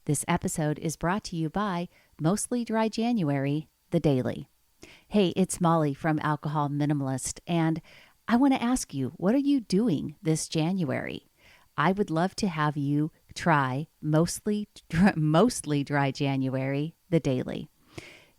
This episode is brought to you by Mostly Dry January, the Daily. Hey, it's Molly from Alcohol Minimalist, and I want to ask you, what are you doing this January? I would love to have you try Mostly Dry January, the Daily.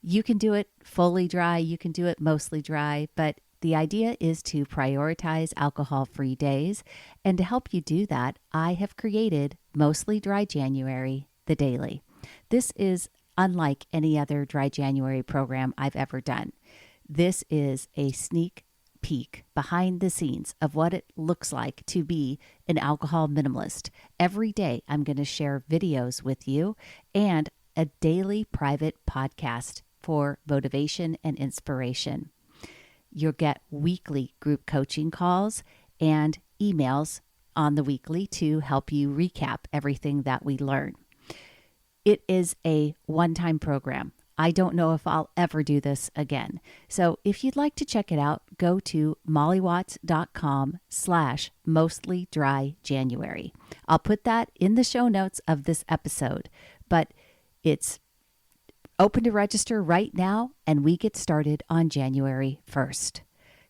You can do it fully dry, you can do it mostly dry, but the idea is to prioritize alcohol-free days, and to help you do that, I have created Mostly Dry January, the Daily. This is unlike any other Dry January program I've ever done. This is a sneak peek behind the scenes of what it looks like to be an alcohol minimalist. Every day, I'm going to share videos with you and a daily private podcast for motivation and inspiration. You'll get weekly group coaching calls and emails on the weekly to help you recap everything that we learn. It is a one-time program. I don't know if I'll ever do this again. So if you'd like to check it out, go to mollywatts.com/mostly-dry-January. I'll put that in the show notes of this episode, but it's open to register right now, and we get started on January 1st.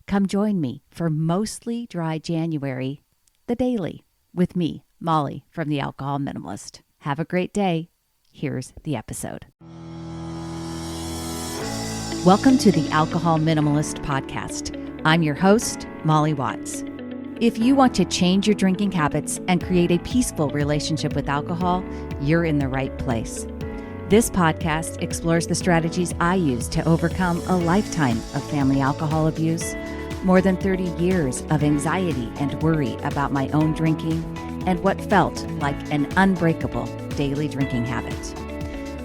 Come join me for Mostly Dry January, the Daily, with me, Molly from the Alcohol Minimalist. Have a great day. Here's the episode. Welcome to the Alcohol Minimalist podcast. I'm your host, Molly Watts. If you want to change your drinking habits and create a peaceful relationship with alcohol, you're in the right place. This podcast explores the strategies I use to overcome a lifetime of family alcohol abuse, more than 30 years of anxiety and worry about my own drinking, and what felt like an unbreakable daily drinking habit.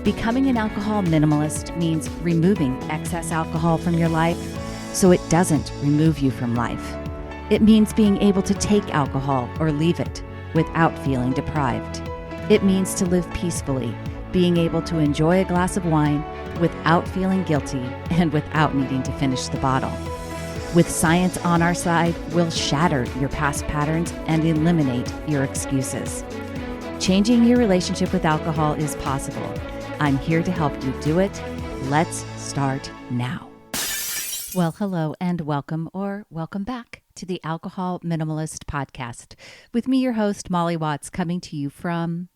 Becoming an alcohol minimalist means removing excess alcohol from your life so it doesn't remove you from life. It means being able to take alcohol or leave it without feeling deprived. It means to live peacefully, being able to enjoy a glass of wine without feeling guilty and without needing to finish the bottle. With science on our side, we'll shatter your past patterns and eliminate your excuses. Changing your relationship with alcohol is possible. I'm here to help you do it. Let's start now. Well, hello and welcome back to the Alcohol Minimalist podcast with me, your host, Molly Watts, coming to you from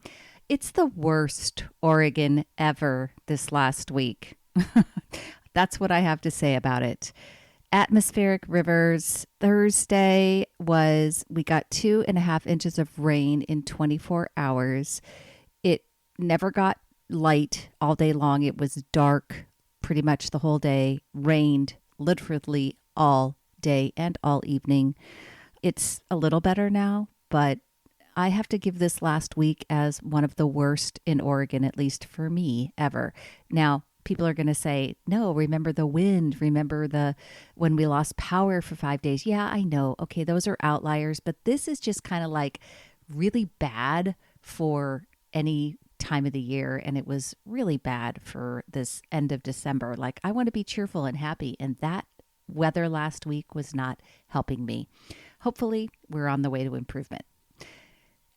it's the worst Oregon ever this last week. That's what I have to say about it. Atmospheric rivers. Thursday we got 2.5 inches of rain in 24 hours. It never got light all day long. It was dark pretty much the whole day. Rained literally all day and all evening. It's a little better now, but I have to give this last week as one of the worst in Oregon, at least for me, ever. Now, people are going to say, no, remember the wind, remember when we lost power for 5 days. Yeah, I know. Okay, those are outliers, but this is just kind of like really bad for any time of the year. And it was really bad for this end of December. Like, I want to be cheerful and happy. And that weather last week was not helping me. Hopefully, we're on the way to improvement.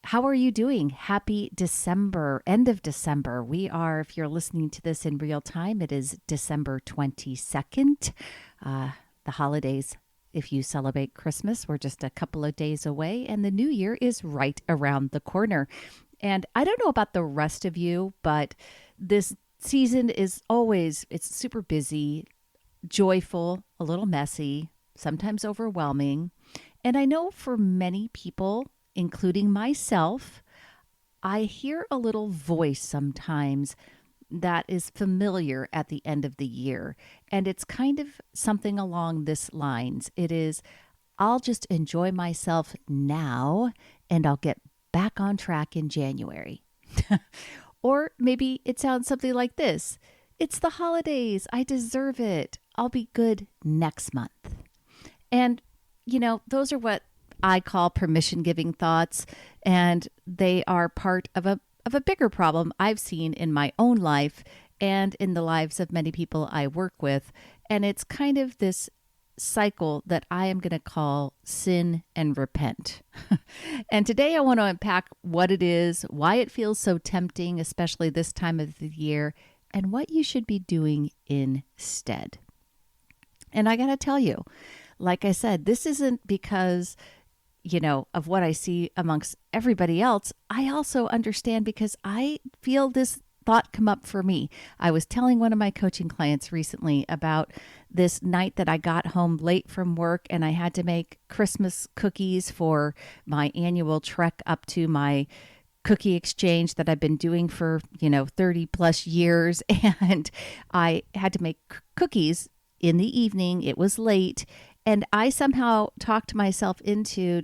How are you doing? Happy December, end of December. We are, if you're listening to this in real time, it is December 22nd. The holidays, if you celebrate Christmas, we're just a couple of days away, and the new year is right around the corner. And I don't know about the rest of you, but this season is it's super busy, joyful, a little messy, sometimes overwhelming. And I know for many people, including myself, I hear a little voice sometimes that is familiar at the end of the year. And it's kind of something along this lines. It is, I'll just enjoy myself now and I'll get back on track in January. Or maybe it sounds something like this. It's the holidays. I deserve it. I'll be good next month. And, those are what I call permission-giving thoughts, and they are part of a bigger problem I've seen in my own life and in the lives of many people I work with. And it's kind of this cycle that I am going to call sin and repent. And today I want to unpack what it is, why it feels so tempting, especially this time of the year, and what you should be doing instead. And I got to tell you, like I said, this isn't because, of what I see amongst everybody else. I also understand because I feel this thought come up for me. I was telling one of my coaching clients recently about this night that I got home late from work and I had to make Christmas cookies for my annual trek up to my cookie exchange that I've been doing for, 30 plus years. And I had to make cookies in the evening. It was late. And I somehow talked myself into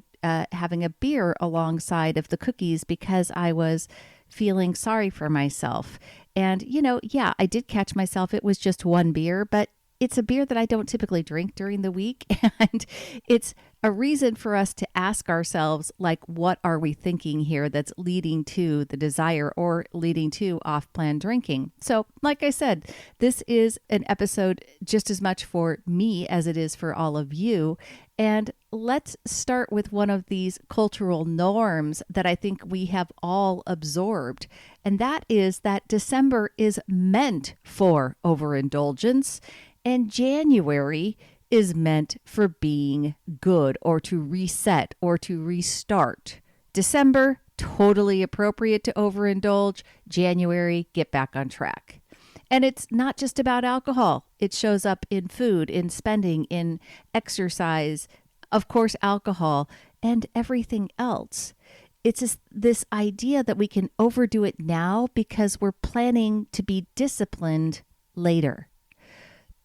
having a beer alongside of the cookies because I was feeling sorry for myself. And, I did catch myself. It was just one beer, but it's a beer that I don't typically drink during the week. And it's a reason for us to ask ourselves, what are we thinking here that's leading to the desire or leading to off-plan drinking? So, like I said, this is an episode just as much for me as it is for all of you. And let's start with one of these cultural norms that I think we have all absorbed. And that is that December is meant for overindulgence and January is meant for being good or to reset or to restart. December, totally appropriate to overindulge. January, get back on track. And it's not just about alcohol. It shows up in food, in spending, in exercise, of course, alcohol, and everything else. It's this idea that we can overdo it now because we're planning to be disciplined later.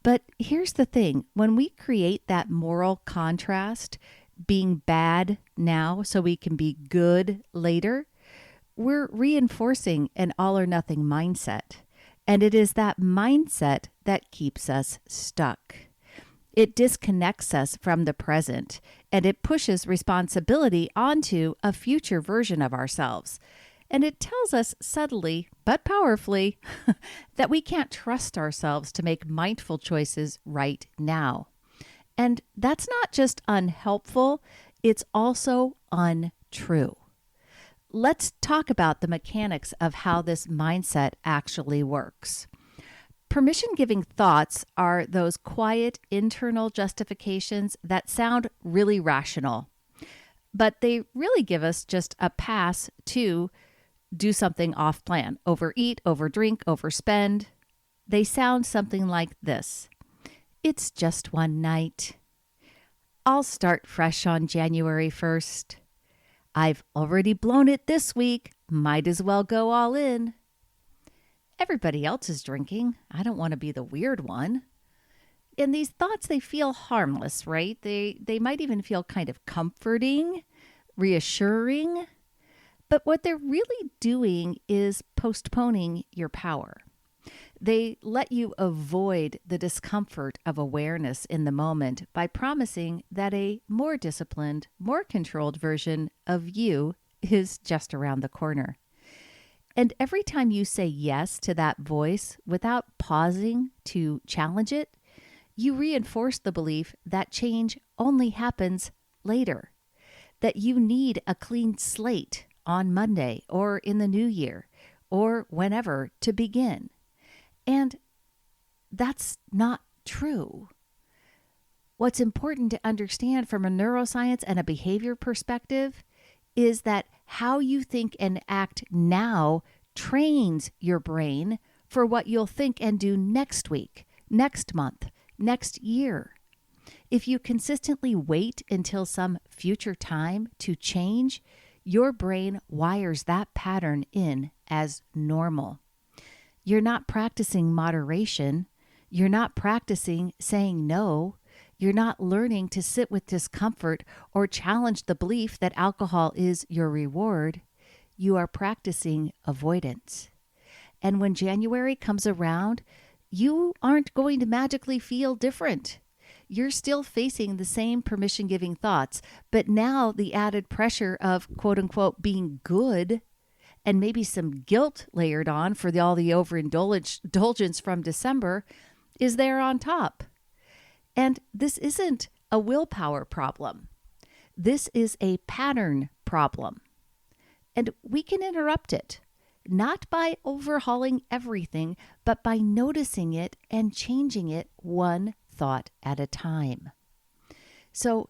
But here's the thing. When we create that moral contrast, being bad now so we can be good later, we're reinforcing an all or nothing mindset. And it is that mindset that keeps us stuck. It disconnects us from the present, and it pushes responsibility onto a future version of ourselves. And it tells us subtly, but powerfully, that we can't trust ourselves to make mindful choices right now. And that's not just unhelpful, it's also untrue. Let's talk about the mechanics of how this mindset actually works. Permission-giving thoughts are those quiet internal justifications that sound really rational, but they really give us just a pass to do something off-plan, overeat, overdrink, overspend. They sound something like this. It's just one night. I'll start fresh on January 1st. I've already blown it this week. Might as well go all in. Everybody else is drinking. I don't want to be the weird one. And these thoughts, they feel harmless, right? They might even feel kind of comforting, reassuring. But what they're really doing is postponing your power. They let you avoid the discomfort of awareness in the moment by promising that a more disciplined, more controlled version of you is just around the corner. And every time you say yes to that voice without pausing to challenge it, you reinforce the belief that change only happens later, that you need a clean slate on Monday or in the new year or whenever to begin. And that's not true. What's important to understand from a neuroscience and a behavior perspective is that how you think and act now trains your brain for what you'll think and do next week, next month, next year. If you consistently wait until some future time to change, your brain wires that pattern in as normal. You're not practicing moderation. You're not practicing saying no. You're not learning to sit with discomfort or challenge the belief that alcohol is your reward. You are practicing avoidance. And when January comes around, you aren't going to magically feel different. You're still facing the same permission-giving thoughts, but now the added pressure of quote-unquote being good and maybe some guilt layered on for all the overindulgence from December is there on top. And this isn't a willpower problem. This is a pattern problem. And we can interrupt it, not by overhauling everything, but by noticing it and changing it one thought at a time. So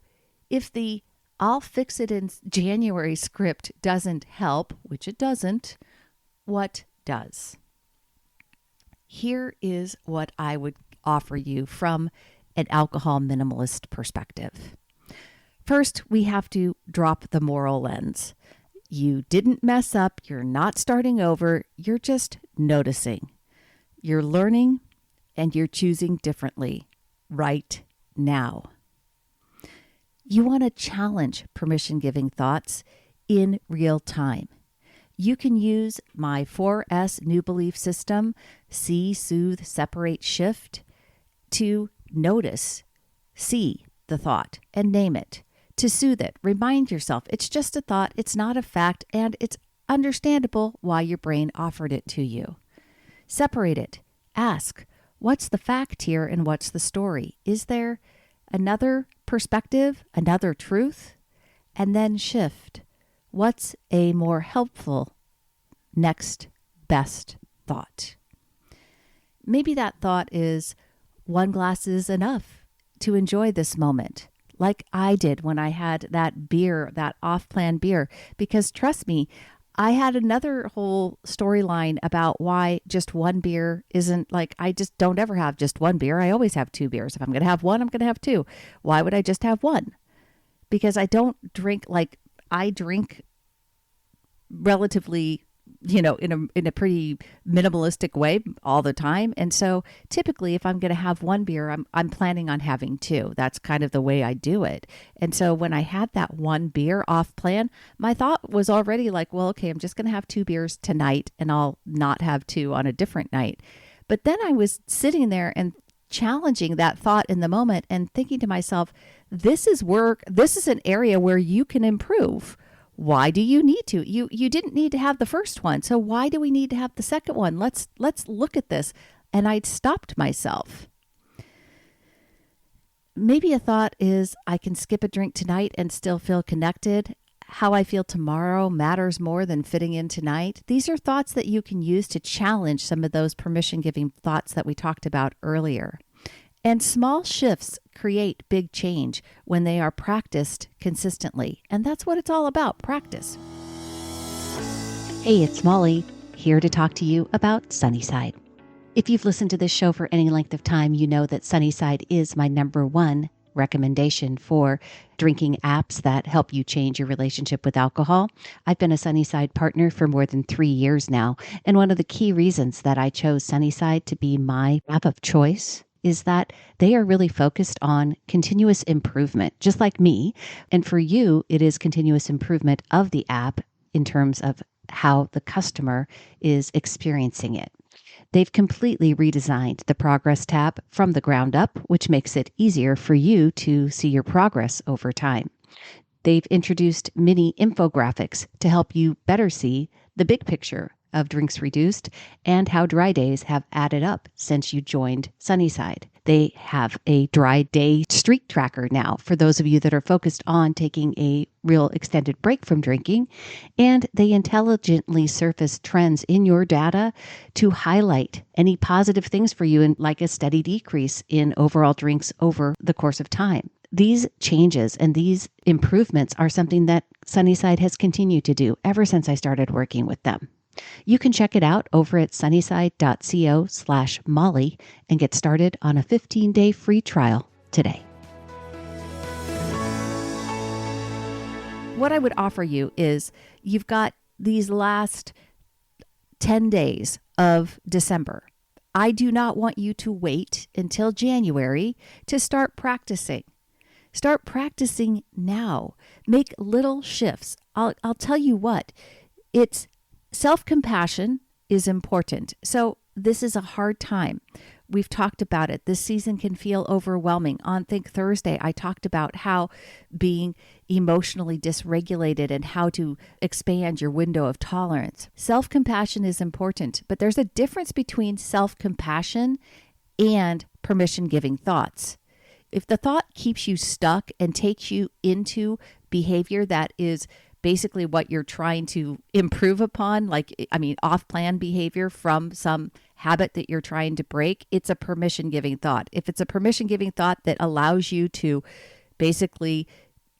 if the "I'll fix it in January" script doesn't help, which it doesn't, what does? Here is what I would offer you from an alcohol minimalist perspective. First, we have to drop the moral lens. You didn't mess up. You're not starting over. You're just noticing. You're learning and you're choosing differently right now. You want to challenge permission-giving thoughts in real time. You can use my 4S new belief system, see, soothe, separate, shift, to notice, see the thought and name it. To soothe it, remind yourself it's just a thought, it's not a fact, and it's understandable why your brain offered it to you. Separate it. Ask, what's the fact here and what's the story? Is there another perspective, another truth? And then shift. What's a more helpful next best thought? Maybe that thought is, one glass is enough to enjoy this moment, like I did when I had that beer, that off-plan beer. Because trust me, I had another whole storyline about why just one beer isn't, like, I just don't ever have just one beer. I always have two beers. If I'm going to have one, I'm going to have two. Why would I just have one? Because I don't drink, like, I drink relatively, in a pretty minimalistic way all the time. And so typically if I'm going to have one beer, I'm planning on having two. That's kind of the way I do it. And so when I had that one beer off plan, my thought was already like, well, okay, I'm just going to have two beers tonight and I'll not have two on a different night. But then I was sitting there and challenging that thought in the moment and thinking to myself, this is work. This is an area where you can improve. Why do you need to? You didn't need to have the first one. So why do we need to have the second one? Let's look at this. And I'd stopped myself. Maybe a thought is, I can skip a drink tonight and still feel connected. How I feel tomorrow matters more than fitting in tonight. These are thoughts that you can use to challenge some of those permission-giving thoughts that we talked about earlier. And small shifts create big change when they are practiced consistently. And that's what it's all about, practice. Hey, it's Molly, here to talk to you about Sunnyside. If you've listened to this show for any length of time, you know that Sunnyside is my number one recommendation for drinking apps that help you change your relationship with alcohol. I've been a Sunnyside partner for more than 3 years now. And one of the key reasons that I chose Sunnyside to be my app of choice is that they are really focused on continuous improvement, just like me. And for you, it is continuous improvement of the app in terms of how the customer is experiencing it. They've completely redesigned the progress tab from the ground up, which makes it easier for you to see your progress over time. They've introduced mini infographics to help you better see the big picture of drinks reduced and how dry days have added up since you joined Sunnyside. They have a dry day streak tracker now for those of you that are focused on taking a real extended break from drinking. And they intelligently surface trends in your data to highlight any positive things for you, and like a steady decrease in overall drinks over the course of time. These changes and these improvements are something that Sunnyside has continued to do ever since I started working with them. You can check it out over at sunnyside.co/Molly and get started on a 15-day free trial today. What I would offer you is, you've got these last 10 days of December. I do not want you to wait until January to start practicing. Start practicing now. Make little shifts. I'll tell you what, it's self-compassion is important. So this is a hard time. We've talked about it. This season can feel overwhelming. On Think Thursday, I talked about how being emotionally dysregulated and how to expand your window of tolerance. Self-compassion is important, but there's a difference between self-compassion and permission-giving thoughts. if the thought keeps you stuck and takes you into behavior that is basically what you're trying to improve upon, off-plan behavior from some habit that you're trying to break, it's a permission-giving thought. If it's a permission-giving thought that allows you to basically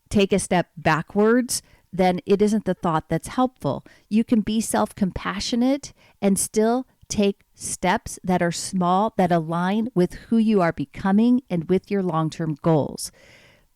take a step backwards, then it isn't the thought that's helpful. You can be self-compassionate and still take steps that are small, that align with who you are becoming and with your long-term goals.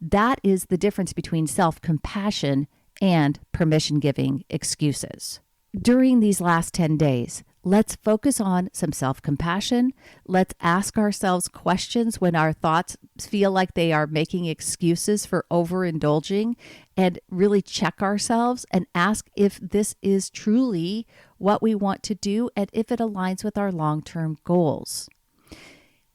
That is the difference between self-compassion and permission-giving excuses. During these last 10 days, let's focus on some self-compassion. Let's ask ourselves questions when our thoughts feel like they are making excuses for overindulging, and really check ourselves and ask if this is truly what we want to do and if it aligns with our long-term goals.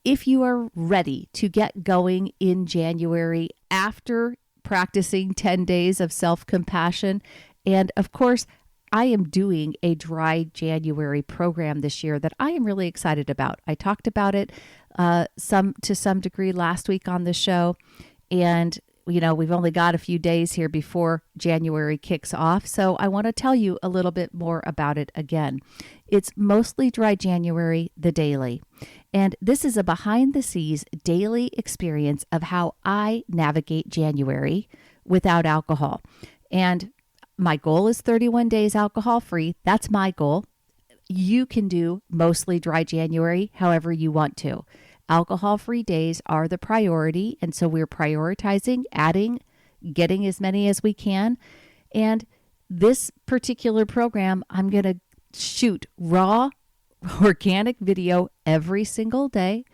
If you are ready to get going in January after practicing 10 days of self-compassion, and of course, I am doing a dry January program this year that I am really excited about. I talked about it to some degree last week on the show, and we've only got a few days here before January kicks off, so I want to tell you a little bit more about it again. It's Mostly Dry January, the daily, and this is a behind-the-scenes daily experience of how I navigate January without alcohol. And my goal is 31 days alcohol-free. That's my goal. You can do Mostly Dry January however you want to. Alcohol-free days are the priority, and so we're prioritizing, getting as many as we can. And this particular program, I'm going to shoot raw, organic video every single day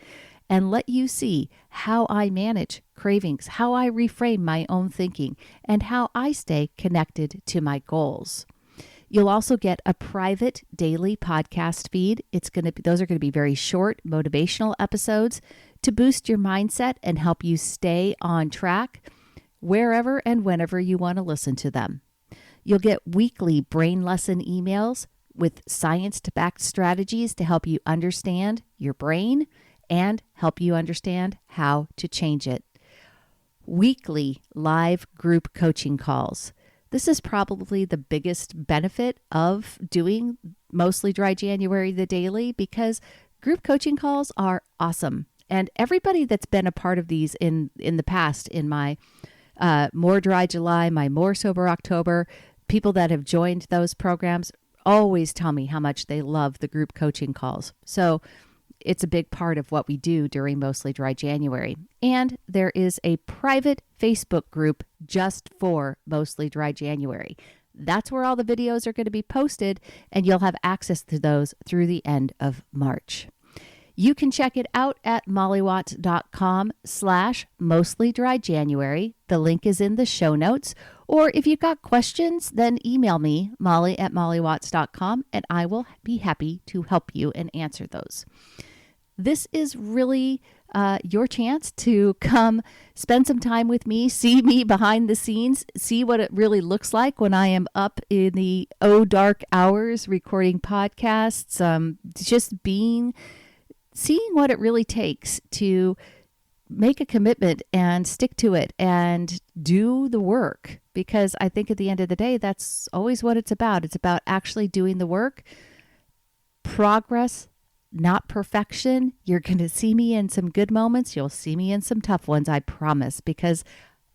and let you see how I manage cravings, how I reframe my own thinking, and how I stay connected to my goals. You'll also get a private daily podcast feed. Those are going to be very short motivational episodes to boost your mindset and help you stay on track wherever and whenever you want to listen to them. You'll get weekly brain lesson emails with science-backed strategies to help you understand your brain and help you understand how to change it. Weekly live group coaching calls. This is probably the biggest benefit of doing Mostly Dry January, the daily, because group coaching calls are awesome. And everybody that's been a part of these in the past, in my More Dry July, my More Sober October, people that have joined those programs always tell me how much they love the group coaching calls. So it's a big part of what we do during Mostly Dry January. And there is a private Facebook group just for Mostly Dry January. That's where all the videos are going to be posted, and you'll have access to those through the end of March. You can check it out at mollywatts.com/mostly-dry-January. The link is in the show notes. Or if you've got questions, then email me, molly@mollywatts.com, and I will be happy to help you and answer those. This is really your chance to come spend some time with me, see me behind the scenes, see what it really looks like when I am up in the dark hours recording podcasts, seeing what it really takes to make a commitment and stick to it and do the work. Because I think at the end of the day, that's always what it's about. It's about actually doing the work. Progress, not perfection. You're going to see me in some good moments. You'll see me in some tough ones, I promise, because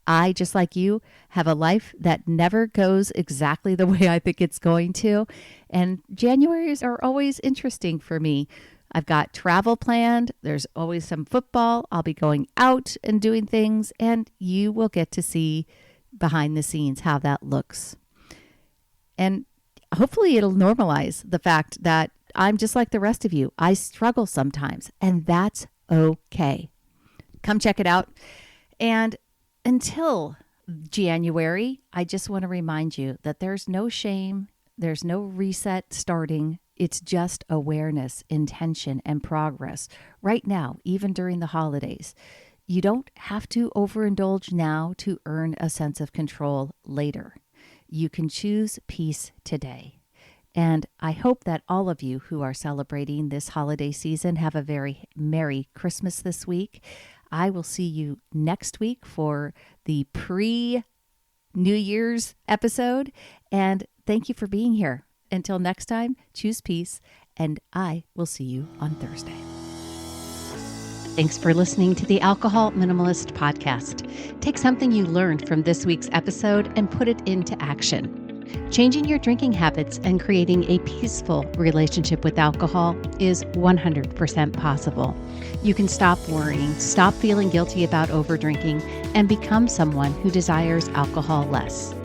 I, just like you, have a life that never goes exactly the way I think it's going to. And Januaries are always interesting for me. I've got travel planned. There's always some football. I'll be going out and doing things, and you will get to see behind the scenes how that looks. And hopefully it'll normalize the fact that I'm just like the rest of you. I struggle sometimes, and that's okay. Come check it out. And until January, I just want to remind you that there's no shame. There's no reset starting. It's just awareness, intention, and progress right now, even during the holidays. You don't have to overindulge now to earn a sense of control later. You can choose peace today. And I hope that all of you who are celebrating this holiday season have a very Merry Christmas this week. I will see you next week for the pre-New Year's episode. And thank you for being here. Until next time, choose peace, and I will see you on Thursday. Thanks for listening to the Alcohol Minimalist podcast. Take something you learned from this week's episode and put it into action. Changing your drinking habits and creating a peaceful relationship with alcohol is 100% possible. You can stop worrying, stop feeling guilty about overdrinking, and become someone who desires alcohol less.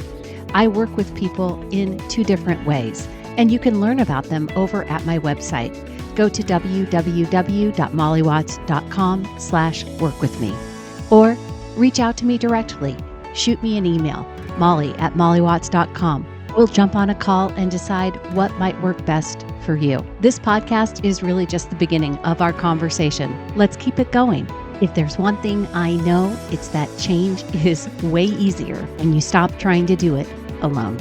I work with people in 2 different ways, and you can learn about them over at my website. Go to www.mollywatts.com/workwithme or reach out to me directly. Shoot me an email, molly@mollywatts.com. We'll jump on a call and decide what might work best for you. This podcast is really just the beginning of our conversation. Let's keep it going. If there's one thing I know, it's that change is way easier when you stop trying to do it alone.